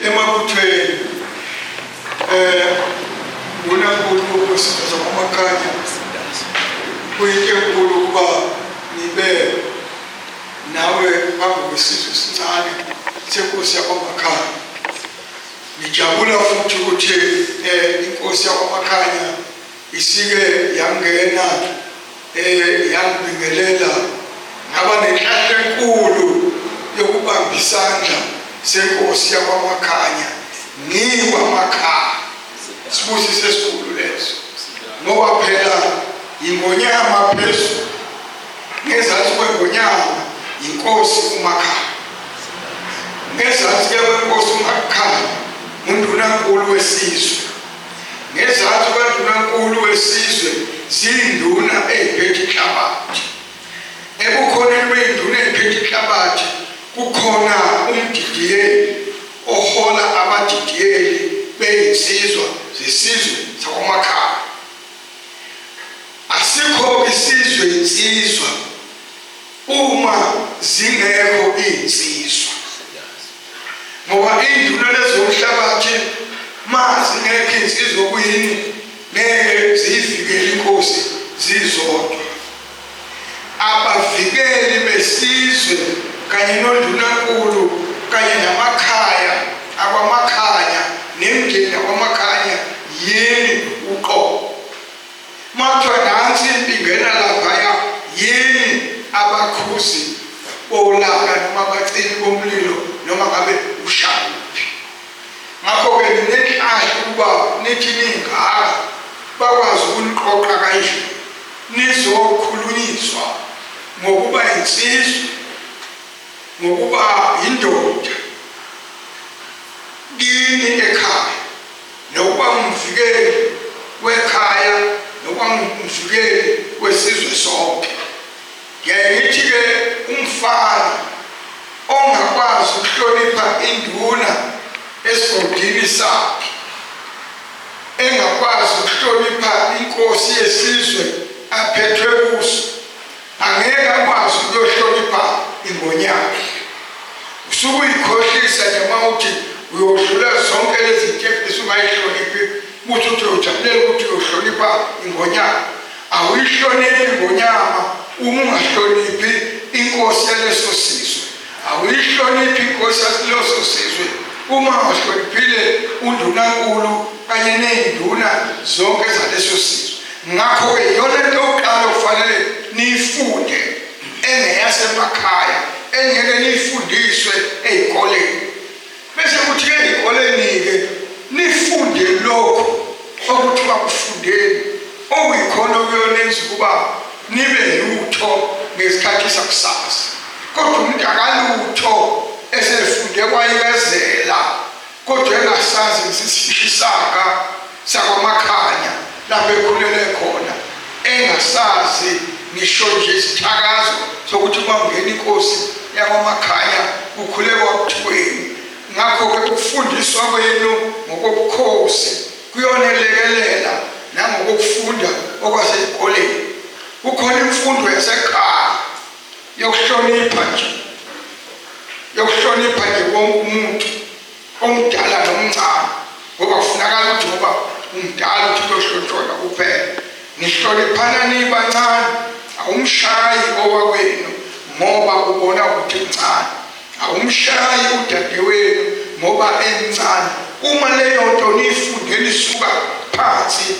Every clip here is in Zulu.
emabuthweni uNankulu wesizwe kwamakhanya kuyinto enkulu ukuba nibe nawe phambi kwesizwe esincane senkosi yakwamakhanya. Ngijabula futhi ukuthi inkosi yakwamakhanya isike yangena yangibingelela ngaba nenhlanhla enkulu yokubamba isandla senkosi yakwamakhanya ngikwamakhaya. Sibusise esikhulu leso ngoba phela ingonyama phezulu ngezansi kwengonyama inkosi umakhaya, ngezansi kwenkosi umakhaya undunankulu wesizwe, ngezansi kwendunankulu wesizwe zinduna eziphethe ihlabathi. Ebukhoneni benduna eziphethe ihlabathi kukhona umdidiyeli ohola abadidiyeli beyinsizwa zesizwe sakwamakhaya. Asikho isizwe insizwa uma zingekho insizwa, ngoba induna lezomhlabathi mazingekho insizwa kuyini ngeke ziyivikele inkosi zizodwa. Abavikeli besizwe kanye nondunankulu kanye namakhaya akwamakhanya nemndeni yakwamakhanya yini uqobo. Mathiwa nansi ingena laphaya yini abakhuzi bolaka noma abaceli bomlilo noma ngabe ushayiphi. Ngakho-ke ninenhlahla ukuba nithi ningaka bakwazi ukuniqoqa kanje nizokhulunyiswa ngokuba insizwa, ngokuba indoda kini ekhaya, nokuba umvikeli wekhaya, nokuba umvikeli wesizwe sonke. Ngithi-ke umfana ongakwazi ukuhlonipha induna esigodini sakhe, engakwazi ukuhlonipha inkosi yesizwe aphethwe kuso, angeke akwazi ukuyohlonipha ingonyama. Usuke uyikhohlisa nje mawuthi uyodlula zonke lezi zinto esungayihloniphi, uthi uyojabulela ukuthi uyohlonipha ingonyama. Awuyihloniphi ingonyama uma ungahloniphi inkosi yaleso sizwe. Awuyihloniphi inkosi yaleso sizwe uma ungahloniphile undunankulu kanye ney'nduna zonke zaleso sizwe. Ngakho-ke yona into yokuqala kufanele niyifunde engeyasemakhaya, engeke niyifundiswe ey'koleni. Bese kuthi-ke ey'koleni-ke nifunde lokhu okuthiwa kufundeni okuyikhona okuyonenza ukuba nibe lutho ngesikhathi sakusasa. Kodwa umuntu akalutho esefunde kwayikezela kodwa engasazi ngesishisaka sakwamakhanya lapho ekhulele khona, engasazi ngisho nje isithakazo sokuthi kwangena inkosi yakwamakhanya kukhule kwabuthweni. Ngakho-ke ukufundiswa kwenu ngokobukhosi kuyonelekelela nangokufunda okwasezikoleni. Kukhona imfundo yasekhaya yokuhlonipha nje, yokuhlonipha nje wonke umuntu omdala nomncane, ngoba kufunakala ukuthi ngoba umdala ukuthi uyohlonishwa kuphela. Nihloniphana nibancane, awumshayi owakwenu ngoba ubona ukuthi mncane, awumshayi udadewenu ngoba emncane. Uma leyo nto niyifunde nisuka phansi,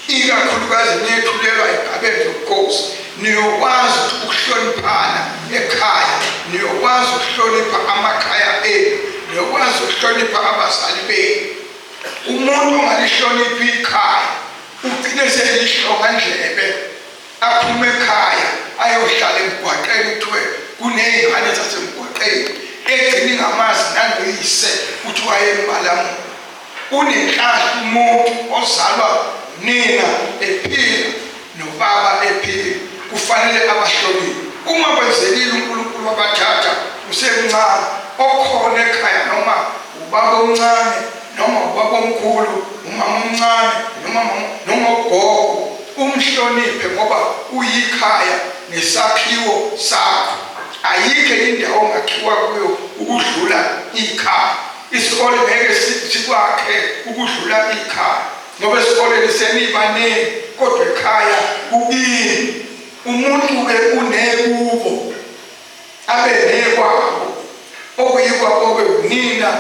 ikakhulukazi niyethulelwa igabeni zobukhosi, niyokwazi ukuhloniphana ekhaya, niyokwazi ukuhlonipha amakhaya enu, niyokwazi ukuhlonipha abazali benu. Umuntu ongalihloniphi ikhaya ugcine selihlongandlebe, aphume ekhaya ayohlala emgwaqeni kuthiwe kuney'ngane zasemgwaqeni, egcine ingamazi nanoyise ukuthi wayembalamula. Unenhlahla umuntu ozalwa nina ephila nobaba ephila, kufanele abahloniphe. Uma kwenzelile uNkulunkulu wabathatha usemncane, okhona ekhaya noma ubaba omncane noma ubaba omkhulu, umama omncane noma ugogo, umhloniphe ngoba uyikhaya nesakhiwo sakho. Ayikho indawo ongakhiwa kuyo ukudlula ikhaya. isikole ngeke sikwakhe ukudlula ikhaya ngoba esikoleni senibaningi kodwa ekhaya kukini umuntu-ke unekubo abe nekwabo okuyikwabo-ke unina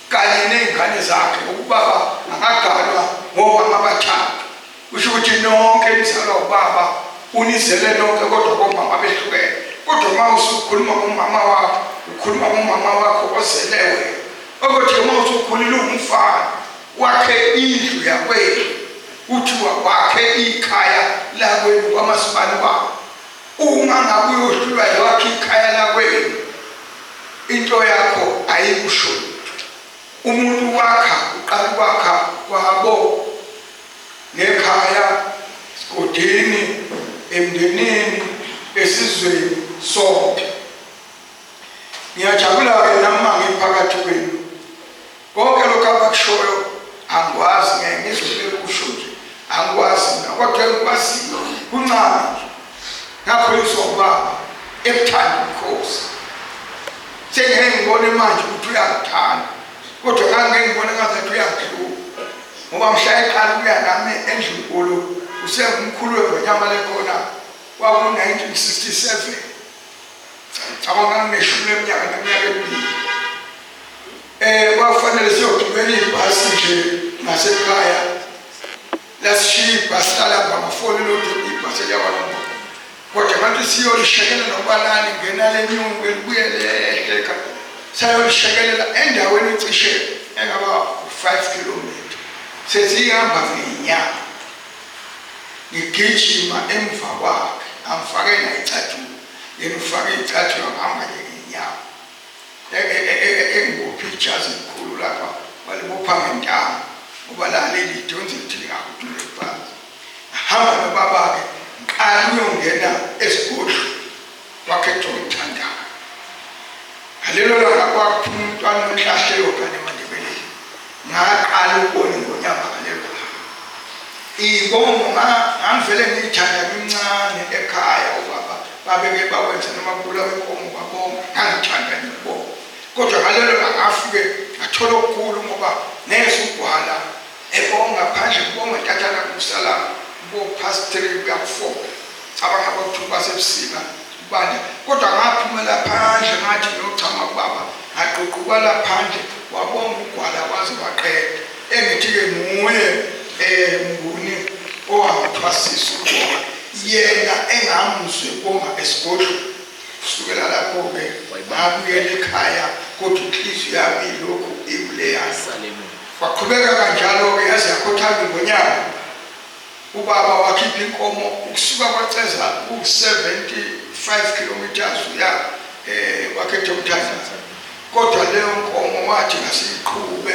kanye ney'ngane zakhe ukubaba angagalwa ngomama abathathu kusho ukuthi nonke nizalwa ubaba unizele nonke kodwa komama behlukene kodwa uma usukhuluma ngomama wakho ukhuluma ngomama wakho ozelewe ukuthi uma usukhulile umfana wakhe indlu yakwethu kuthiwa wakhe ikhaya lakwenu kwamasibani wakho uma ngabe uyohlulwa yakhe ikhaya lakwenu into yakho ayikusho umuntu wakha uqala kwakha kwabo nekhaya sigodini emndenini esizweni sonke ngiyajabula-ke nami ngiphakathi kwenu konke lokhu abakushoyo angikwazi ngeke ngizobe kusho nje angikwazi kodwa engikwaziyo kuncane ngakhuliswa ubaba ekuthanda umkhosi sengeke ngibone manje ukuthi uyakuthanda kodwa ngangeke ngibone ngazathi uyadlula ngoba mhla eqala ukuya nami endlunkulu usengumkhulu weNgonyama lekhona kwaku-1967 cabanga ngineshumi leminyaka neminyaka emibili kwakufanele siyogibela ibhasi nje ngasekhaya lasishiya ibhasi lalamba ngafoni lodwa ibhasi eliyakwaNongoma kodwa kanti siyolishekela nokubalani ngena lenyungu elibuye sayolishikelela endaweni ecishe engaba 5 kilometer sesihamba ngenyanga ngigijima emva kwakhe angifake nayicathulo yena ufake icathulo ngihamba ngenyanga engibophe ijazi elikhulu lapha walibopha ngentamo ngoba laleli idonsi lithi lingakudula ibhasi ahamba nobaba-ke ngiqala uyongena esigodlweni kwakhe Thandayo ngalelo langa kwakuphuma umntwana onhlahlelo kanye eMandebeleni ngaqala ukubona iNgonyama ngalelo langa iy'nkomo ngangivele ngiyithanda ngimncane ekhaya ubaba babeke bawenza nomabula wenkomo kwabonga ngangithanda ngibomo kodwa ngalelo langa ngafike ngathola okukhulu ngoba neza ugwala ebonga phandle kubonga tatana kusalama bo-past 3 kuya ku-4 cabanga abathuba basebusika ubanda kodwa ngaphumela phandle ngathi nochama kubaba ngaququkala phandle wabonga ugwala kwaze waqeda engithi-ke nguye Mnguni owangiphasisa ukubonga yena engamuzwe bonga esigodlweni kusukela lapho-ke ngabuyela ekhaya kodwa inhliziyo yami ilokhu ikuleyana waqhubeka kanjalo-ke yaze yakhothama iNgonyama ubaba wakhipha inkomo ukusuka kwaCeza u-75 kilometers uya wakhetha Thandayo kodwa leyo nkomo wathi ngasiyiqhube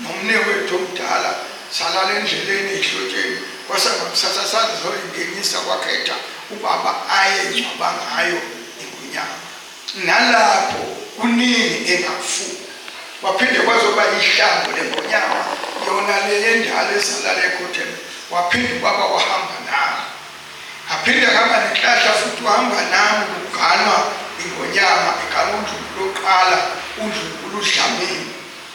nomnewethu omdala salala endleleni ehlotsheni kwasangakusasa sazoyingenisa kwakhetha ubaba ayengcwaba ngayo iNgonyama nalapho kuningi engakufuni waphinde kwazoba ihlambo leNgonyama yona le ndala ezalala eKhotheme waphinde baba wahamba nami aphinde hamba nenhlahla futhi wahamba nami kuganwa iNgonyama eganwa uNdlunkulu oqala uNdlunkulu uDlamini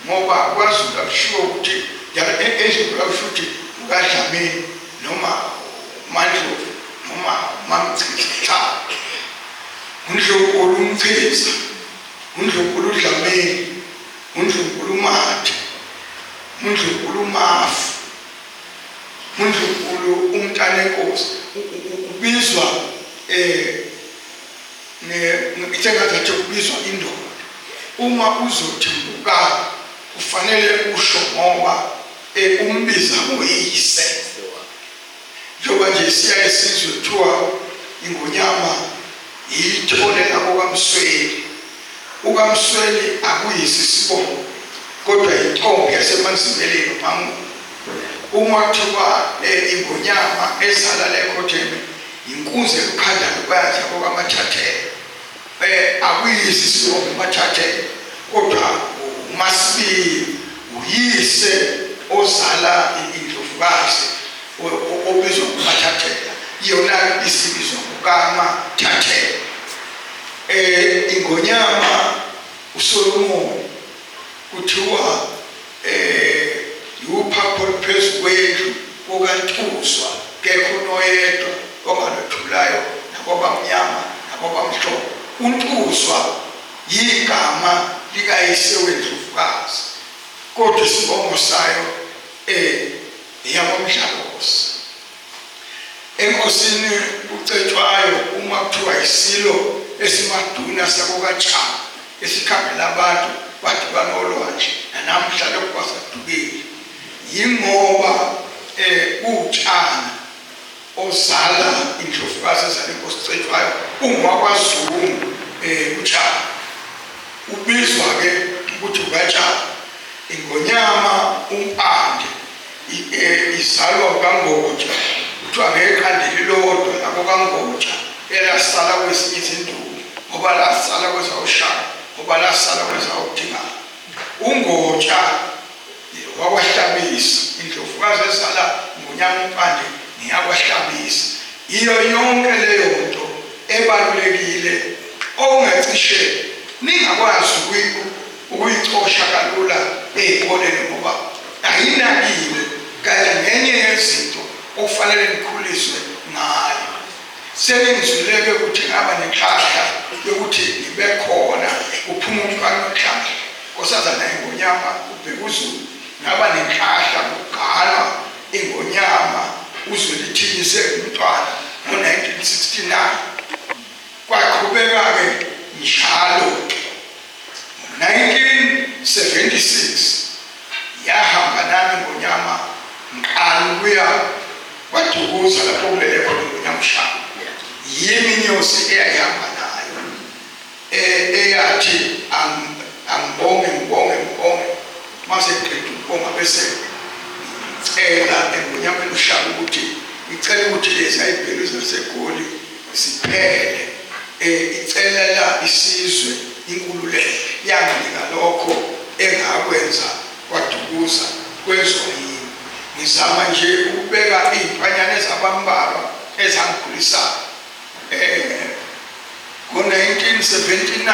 ngoba kwaZulu akushiwo ukuthi eNdlunkulu akusho ukuthi ukaDlamini noma uMaNdlovu noma uMamChiza uNdlunkulu uMchiza uNdlunkulu uDlamini uNdlunkulu uMathe uNdlunkulu uMafu uNdlunkulu uMntanekosi ubizwa ngengazathi ubizwa indoda uma uzothembuka kufanele usho ngoba umbiza ngoyise njengoba nje siya esizwe kuthiwa iNgonyama yithole labo kaMsweli ukaMsweli akuyisisibongo kodwa intombi yaseManzibeleni mamu uma kuthiwa iNgonyama ezalala eKhotheme inkunzi ekukhandayo bayathi abokaMathathela akuyisisibongo uMathathela kodwa uMaSibili uyise ozala indlovukazi obizwa ngoMathathela yona isibizwa ngokaMathathela iNgonyama uSolomon kuthiwa yiwuphapho oluphezu kwendlu kukaNtuswa, kekho noyedwa ongalothulayo nakwabamnyama nakwabamhlophe. uNtuswa yigama likayise weNdlovukazi, kodwa isibongo sayo eyakwamdlakosi. Enkosini uCetshwayo uma kuthiwa isilo esimaduna sakukaTshaka esikhangela abantu badibana olwandle, nanamhla lokhu kwasadukile, yingoba uTshana ozala indlovukazi ezala inkosi uCetshwayo ungowakwaZungu. uTshaka ubizwa-ke ukuthi ukaTshaka. iNgonyama uMpande izalwa ukaNgoja, kuthiwa ngeqanda elilodwa labo kaNgoja elasala kwezinye izinduku, ngoba lasala kwezawoShaka, ngoba lasala kwezawoDingane. uNgoja wakwaHlabisa, indlovukazi ezala iNgonyama uMpande ngeyakwaHlabisa. Iyo yonke leyo nto ebalulekile ongacishe ningakwazi ukuyicosha kalula ey'koleni ngoba ayinakiwe, kanti ngenye yezinto okufanele nikhuliswe ngayo. Seningizwileke ukuthi ngaba nenhlahla yokuthi nibe khona kuphuma umfana wenhlahla, nkosazana iNgonyama ubheka uZulu, ngaba nenhlahla kuganwa iNgonyama uZwelithini umntwana ngo-1969. Kwaqhubeka-ke njalo. 1976 yahamba nami iNgonyama ngiqala ukuya kwaDukuza lapho kulele khona iNgonyama uShaka. Yimi inyosi eyayihamba nayo eyathi angibonge mase ngiqeda ukubonga bese ngicela eNgonyameni uShaka ukuthi ngicela ukuthi lezi ayibheke zaseGoli siphele. Icelela isizwe inkululeko, yanginika lokho engakwenza kwaDukuza kwezoyini. Ngizama nje ukubeka iy'mpanyane ezabambalwa ezangikhulisayo. Ngo-1979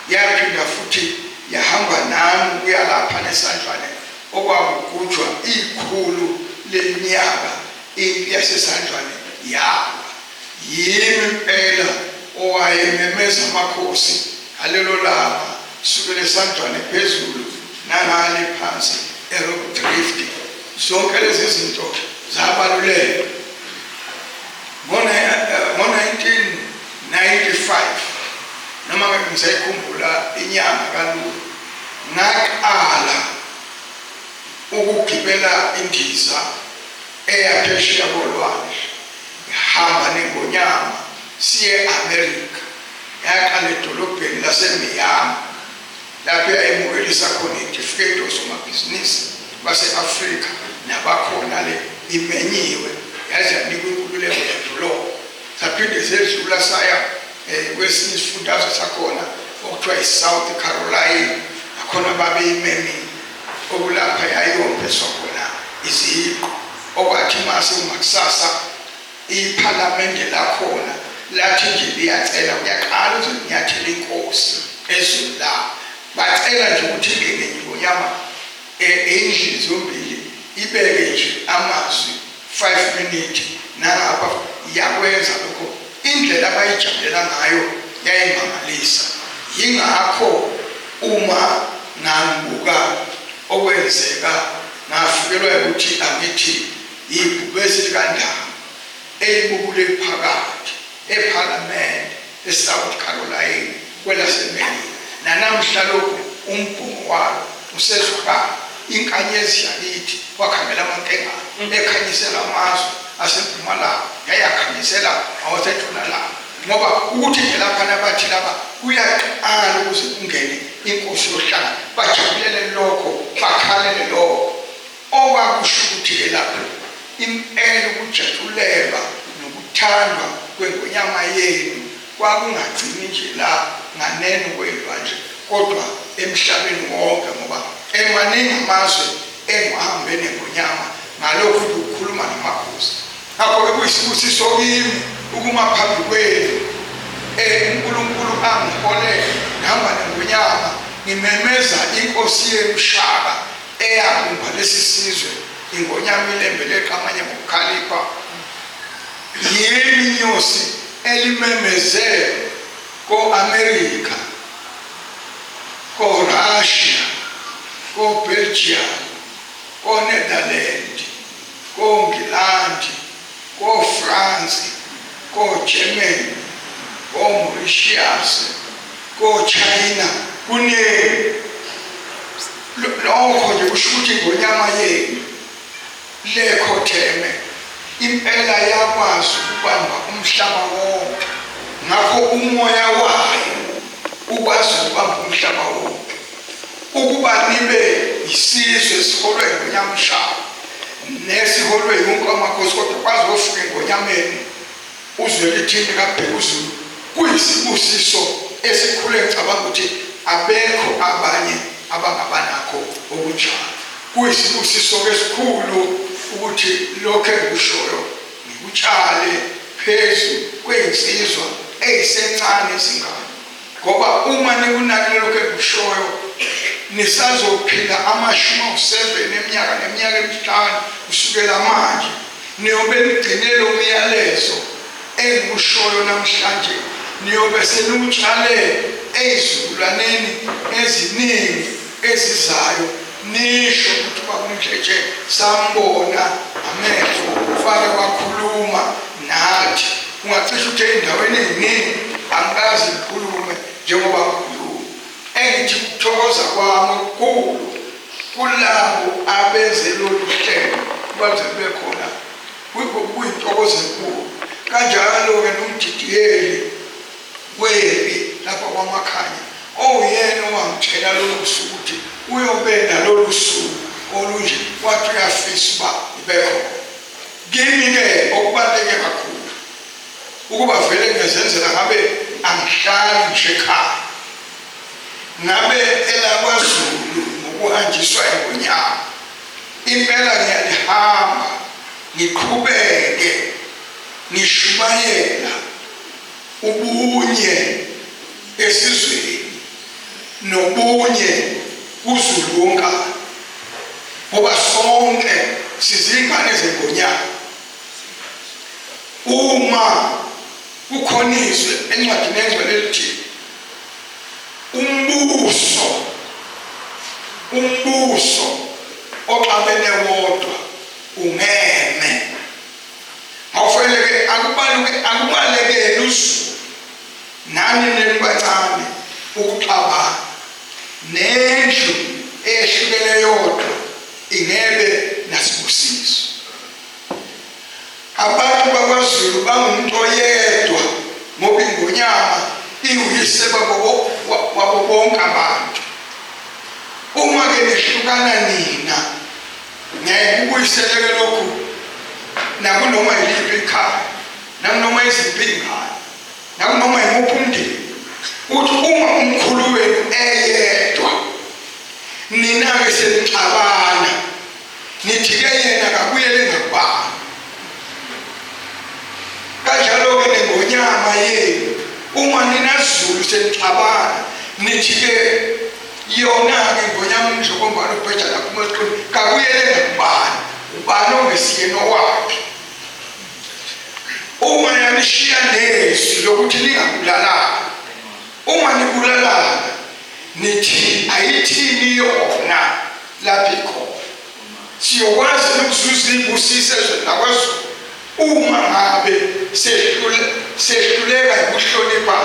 yaphinda futhi yahamba nami ukuya lapha neSandlwane okwakugujwa ikhulu leminyaka impi yaseSandlwane yawa. Yimi impela owayememeza amakhosi ngalelo langa kusukela eSandlwane phezulu nangale phansi eRobert Rift. Zonke lezi zinto zabaluleka. Ngo-1995 noma ngisayikhumbula inyanga kaLulu ngaqala ukugibela indiza eyaphesheya kolwandle. Ngihamba neNgonyama siye eAmerica, yaqala edolobheni laseMiami lapho eyayimukelisa khona itifiketo somabhizinisi base-Afrika nabakhona le imenyiwe yaze yanikwa inkululeko yedolobha. Saphinde sedlula saya kwesinye isifundazwe sakhona okuthiwa yiSouth Carolina, nakhona babeyimemile okulapha yayiyompeswa khona iziqu. Okwathi mase ungakusasa iphalamende lakhona lathi nje liyacela kuyaqala uzolinyathela inkosi ezweni lapho. Bacela nje ukuthi ingene iNgonyama endlini zombili ibeke nje amazwi 5 minutes nangapha yakwenza lokho. Indlela abayijabulela ngayo yayimangalisa. Yingakho uma ngibuka okwenzeka ngafikelwa ukuthi angithi ibhubesi likaNdaba elibukule phakathi eParliament eSouth Carolina kwelaseMelika. Nanamhla lokhu umbhungu walo usezwakala. Inkanyezi yakithi wakhangela amankengane ekhanyisela amazwe aseMpumalanga, yayakhanyisela awasentshonalanga. Ngoba ukuthi nje lapha nabathi laba kuyaqala ukuze kungene inkosi yohlanga, bajabulele lokho, bakhalele lokho. Okwakusho ukuthi lapho impela ukujatshulelwa nokuthandwa kweNgonyama yenu kwakungagcini nje la nganeno kwendwa nje, kodwa emhlabeni wonke, ngoba emaningi amazwe engihambe neNgonyama ngalokhu ukukhuluma namakhosi. Ngakho-ke kuyisibusiso kimi ukuma phambi kwenu uNkulunkulu angiholele ngihamba neNgonyama ngimemeza inkosi yeMshaka eyabumba lesi sizwe ingonyama ilembele kamanye ngokukhalipha. Yini inyosi elimemeze ko-America, ko-Russia, ko-Belgium, ko-Netherlands, ko-England, ko-France, ko-Germany, ko-Mauritius, ko-China, lokho nje kusho ukuthi ingonyama yenu lekhotheme impela yakwazi ukubamba umhlaba wonke. Ngakho umoya wayo ukwazi ukubamba umhlaba wonke, ukuba nibe isizwe siholwe ingonyama Mshaka nesiholwe yonke amakhosi, kodwa kwazi ukufika engonyameni uzwe lithini kaBhekuzulu. Kuyisibusiso esikhule ngicabanga ukuthi abekho abanye abangabanakho okunjalo. Kuyisibusiso esikhulu ukuthi lokho engikushoyo ngikutshale phezu kwensizwa eyisencane izingane, ngoba uma nikunakile lokho engikushoyo nisazophila ama-7 eminyaka neminyaka 5 kusukela manje. Niyobe nigcine lo myalezo engikushoyo namhlanje, niyobe seniwutshale ezizukulwaneni eziningi ezizayo. Nisho ukuthi bakumjeje sambona amehlo ufake wakhuluma nathi. Ungacisha ukuthi endaweni eziningi angikaze ngikhulume njengoba ngikhuluma. Engithi ukuthokoza kwami kulabo abenze lolu hlelo baze bekhona kuyintokozo enkulu. Kanjalo-ke nomdidiyeli wepi lapha kwaMakhanya oyena owangitshela lolu suku ukuthi uyobe nalolu suku olunje, wathi uyafisa uba ibekhona. Kimi-ke okubaluleke kakhulu ukuba vele ngiyazenzela ngabe angihlali nje ekhaya, ngabe elaKwaZulu ngokuhanjiswa engonyama impela ngiyalihamba ngiqhubeke ngishumayela ubunye esizweni nobunye kuZulu wonkana, ngoba sonke sizingane zengonyama. Uma kukhona izwe encwadini engcwele elithi umbuso oxabene wodwa ungeme, awufanele akubalekele uZulu nani nelibancane ukuxabana. Nendlu eyehlukene yodwa ingebe nasibusiso. Abantu bakwaZulu bangumuntu oyedwa ngoba ingonyama iwuyise wabo bonke abantu. Uma-ke nehlukana nina ngeke ukuyiseleke lokhu nakunoma yiliphi ikhaya, nakunoma yiziphi iy'ngane, nakunoma yimuphi umndeni, ukuthi uma umkhulu wenu eyedwa nina-ke senixabana nithi-ke yena kakuyele ngakubani. Kanjalo-ke nengonyama yenu uma nina Zulu senixabana nithi-ke yona-ke ingonyama umdlokombani ubheja lapho umahloni kakuyele ngakubani, ubani ongesiyena wakhe. Uma yanishiya nezwi lokuthi ningabulalani, uma nibulalana nithi ayithini yona lapho ikhona. Siyokwazi ukuzuza ibusiso ezweni lakwaZulu uma ngabe sehluleka ukuhlonipha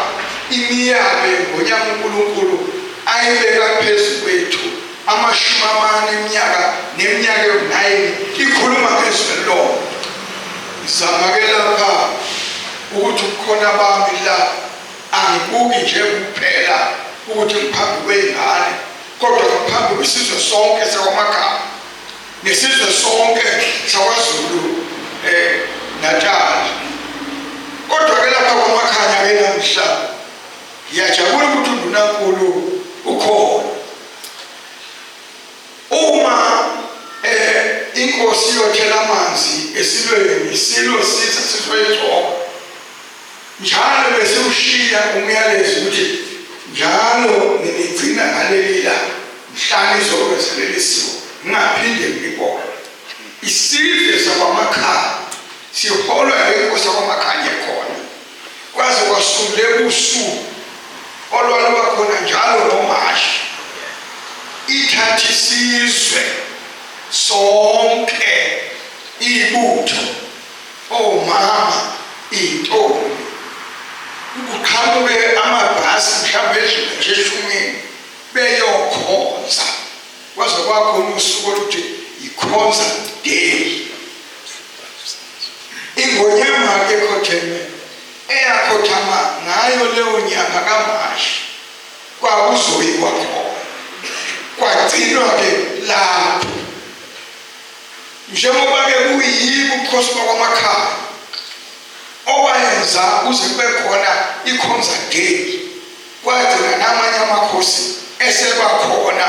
imiyalo yengonyama uNkulunkulu ayibeka phezu kwethu 40 eminyaka neminyaka yo-9 ikhuluma ngezwi lonke. Ngizama-ke lapha ukuthi kukhona bami la angibuki nje kuphela ukuthi ngiphambi kwey'ngane, kodwa ngaphambi kwesizwe sonke sakwaMakhaya nesizwe sonke sakwaZulu Natal. Kodwa-ke lapha kwaMakhanya-ke namhla ngiyajabula ukuthi uNdunankulu ukhona. Uma inkosi yothela amanzi esilweni, isilo siza sizoyigcoba, njalo besiwushiya umyalezo ukuthi njalo niligcina ngaleli langa mhlana izokwenza leli siko ngingaphinde ngibone. Isizwe sakwamakhaya siholwa yinkosi yakwaMakhanya khona kwaze kwasunguleka usuku olwaluba khona njalo noMashi ithatha isizwe sonke ibutho omama intombi kuqhamuke amabhasi mhlawumbe edlule beyokhonza kwaze kwakhona usuku oluthi ikhonza day. Ingonyama-ke ekhotheme eyakhothama ngayo leyo nyanga kaMashi kwakuzoyiwa khona kwagcinwa-ke lapho njengoba-ke kuyibo ubukhosi bakwamakhaya owayenza kuze kube khona ikhonza day. Kwagcina namanye amakhosi esebakhona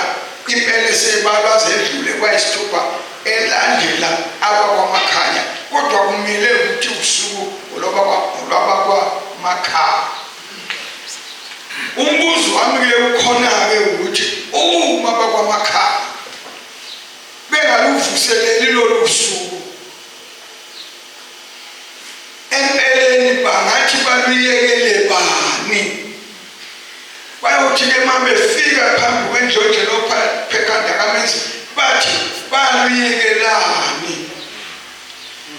impela esebalwa zedlule kwayisithupha elandela abakwamakhanya kodwa kumele ukuthi usuku olwabakwamakhaya. Umbuzo wami-ke ukhona-ke ukuthi uma abakwamakhaya bengaluvuseleli lolu suku empeleni bangathi baluyekele bani? Bayothi-ke uma befika phambi kwendlondlo phekandakamenzi bathi baluyekelani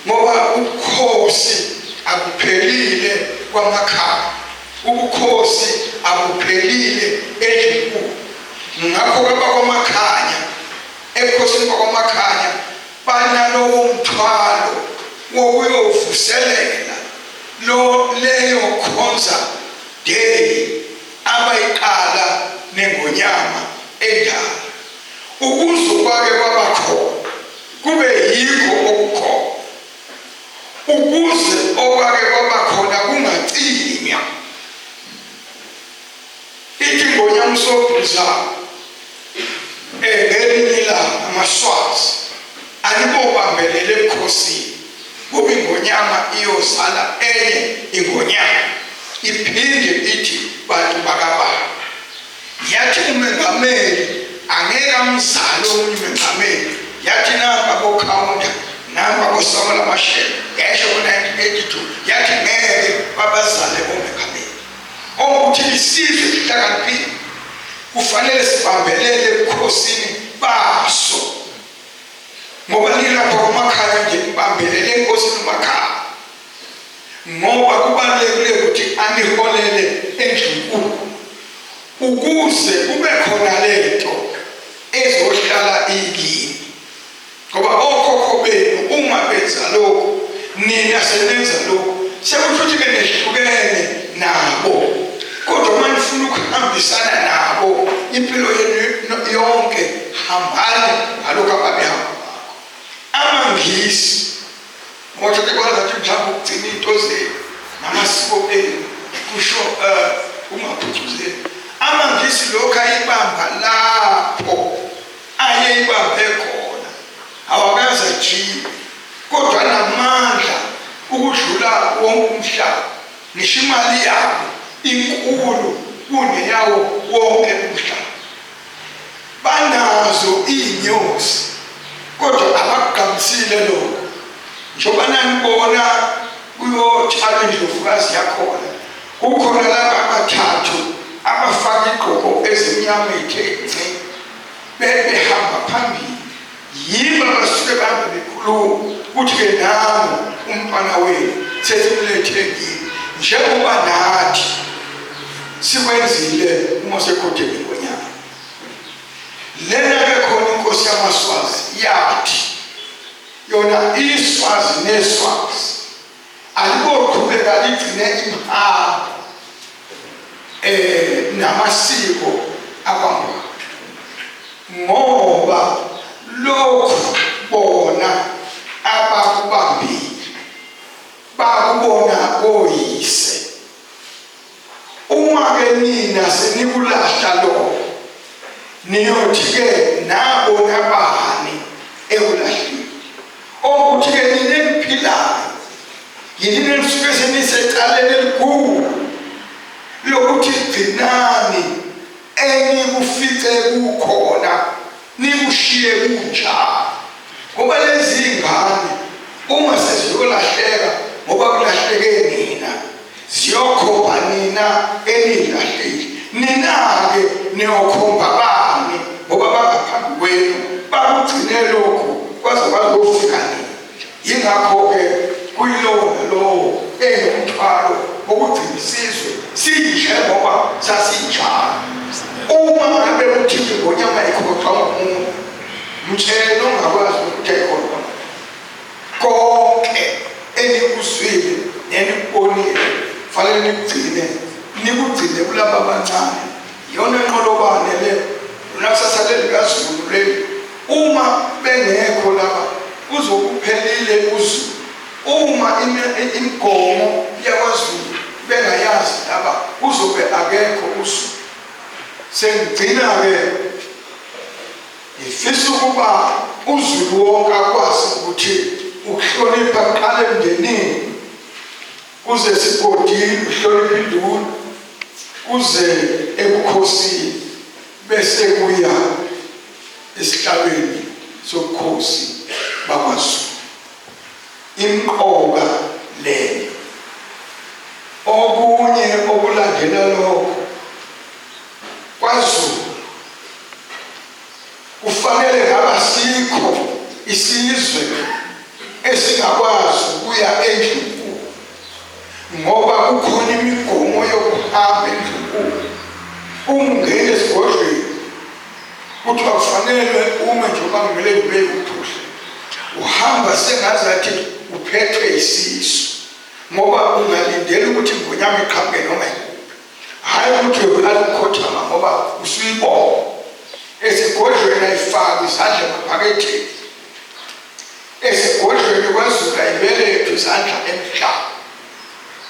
ngoba ubukhosi abuphelile kwamakhaya, ubukhosi abuphelile endlini. Ngakho-ke bakwamakhanya ebukhosini bakwamakhanya banalowo mthwalo wokuyovuselela leyo khonza day abayiqala nengonyama endala ukuze kwake kwabakhona kube yikho okukhona ukuze okwake kwabakhona kungacinywa. Ithi ngonyama usobhuza ngelinye ilanga amaswazi alibobambelele ebukhosini kube ingonyama iyozala enye ingonyama iphinde ithi bantu bakababa. Yathi umengameli angeke amzale omunye umengameli. Yathi namba bokhawunta namba boSamuel Mashele yasho ngo-1982 yathi ngeke babazale omengameli. Okuthi isizwe sihlakaniphile kufanele sibambelele ebukhosini baso ngoba nilapha kwamakhaya nje nibambelele enkosini umakhaya ngoba kubalulekile ukuthi aniholele endlini ukuze kube khona lento ezohlala ikini ngoba okhokho benu uma benza lokho nina senenza lokho sekuthi-ke nehlukene nabo kodwa uma nifuna ukuhambisana nabo impilo yenu yonke hambani ngalokho ababehamba ngakho. Amangisi ngoba kwazathi mhlawumbe ukugcina into zenu namasiko enu kusho ungaphuthuzeli. Amangisi lokhu ayibamba lapho ayeyibambe khona awakaze ajiye kodwa namandla ukudlula wonke umhlaba. Ngisho imali yabo inkulu kuneyawo wonke umhlaba. Banazo iy'nyosi kodwa abakugqamisile lokho njengoba nanibona kuyotshala indlovukazi yakhona kukhona laba abathathu abafaka igqoko ezimnyama ethe nci behamba phambili yibo abasuke bahambe bekhuluma ukuthi-ke nami umfana wenu sesimlethe kini njengoba nathi sikwenzile uma sekhotheme ngonyama. Lena-ke khona inkosi yamaswazi yathi yona iswazi neswazi aliboqhubeka ligcine imhambo namasiko abangwayo ngoba lokhu bona abakubambile bakubona koyise. Uma-ke nina senikulahla lokho niyothi-ke nabona bani ekulahleni okuthi-ke nina eniphilayo yini enisuke senisecaleni elikhulu lokuthi gcinani ugcine lokhu kwaze kwazofika nini. Yingakho-ke kuyilona lowo enomthwalo wokugcina isizwe sinjengoba sasinjalo. Uma ngabe uthini ngonyama ikhothwa ngumuntu, mtshele ongakwazi ukuthi ayikhona konke enikuzwile nenikubonile fanele nikugcine kulaba abancane. Yona inqolobane le unakusasa lelikaZulu leli. Uma bengekho laba kuzokuphelile uZulu. Uma imigomo yakwaZulu bengayazi laba kuzobe akekho uZulu. Sengigcina-ke ngifisa ukuba uZulu wonke akwazi ukuthi ukuhlonipha kuqala emndenini, kuze esigodini uhlonipha induna, kuze ebukhosini, bese kuya esihlabeni sobukhosi bakwaZulu. Imqoka leyo. Okunye okulandela lokho, kwaZulu kufanele ngabasikho isizwe esingakwazi ukuya endlunkulu, ngoba kukhona imigomo yokuhamba endlunkulu. Ungene esigodlweni kuthiwa kufanele uma nje ubangele ube uphuhle, uhamba sengazathi uphethwe isisu, ngoba ungalindeli ukuthi ngonyama iqhamuke noma ikuphi. Hayi ukuthi uyalukhothama ngoba usuyibona. Esigodlweni ayifaki izandla emaphaketheni. Esigodlweni kwaZulu ayibelethu izandla emhlaba.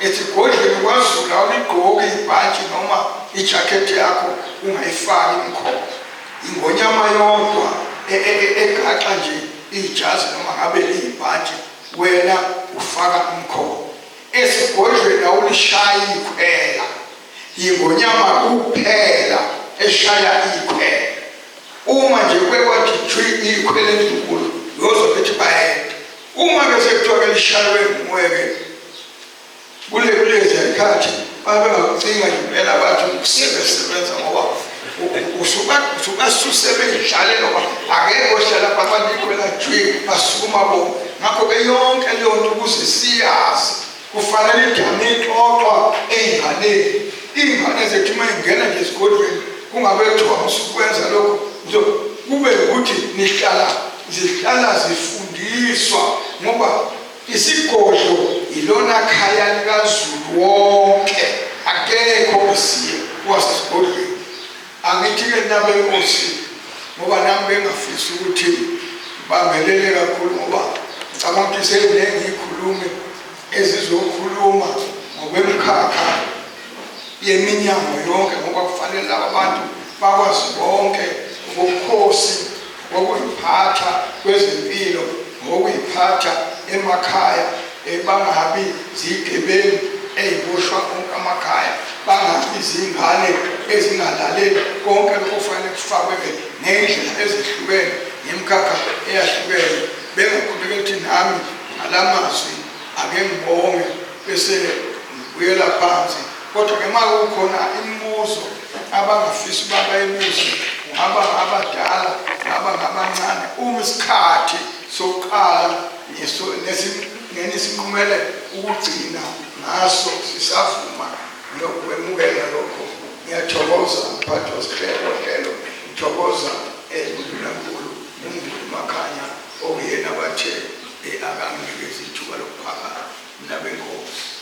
Esigodlweni kwaZulu awuligqoki ibhantshi noma ijakhethi yakho ungayifaki imkhono. Ingonyama yodwa egaxa nje ijazi noma ngabe liyibhantshi, wena ufaka umkhono. Esigodlweni awulishayi ikhwela. Ingonyama kuphela eshaya ikhwela. Uma nje kwekwathi jwi ikhwela endlunkulu yozobethi bayenda. Uma-ke sekuthiwa-ke lishaywe ngumoya-ke kulezi ayikhathi babengakucinga nje impela bathi ukusebenza ngoba usukasusebenjale noma akekho ohlala phakathi ikhwela jwi basukuma bona. Ngakho-ke yonke leyo nto ukuze siyazi kufanele idame ixoxwa ey'nganeni. Iy'ngane zethu uma ingena nje esigodlweni kungabe kuthiwa musukwenza lokho, kube ukuthi zihlala zifundiswa, ngoba isigodlo ilona khaya likaZulu wonke, akekho osiye wasesigodlweni. Angithi-ke nabe inkosi, ngoba nami bengafisi ukuthi bambelele kakhulu, ngoba ngicabanga ukuthi seyiningi ikhulume ezizokhuluma ngokwemkhakha yeminyango yonke, ngoba kufanele laba bantu bakwazi bonke ngobukhosi, ngokuyiphatha kwezempilo, ngokuyiphatha emakhaya, bangabi zigebengu eziboshwa konke amakhaya, bangabi zingane ezingalaleli. Konke lokho kufanele kufakwe ngendlela ezihlukene, ngemkhakha eyahlukene. Bengakhuleka ukuthi nami ngalamazwi ake ngibonge bese ngibuyela phansi. Kodwa-ke uma kukhona imibuzo abangafisi babayibuze, ngaba ngabadala ngaba ngabancane, uma isikhathi sokuqala ngesinqumele ukugcina ngaso sisavuma nokwemukela lokho. Ngiyathokoza mphathi wesihlelo, ngithokoza uNdlunankulu uMakhanya okuyena bathe akanginikeza ithuba lokuphakama. Nabenkosi.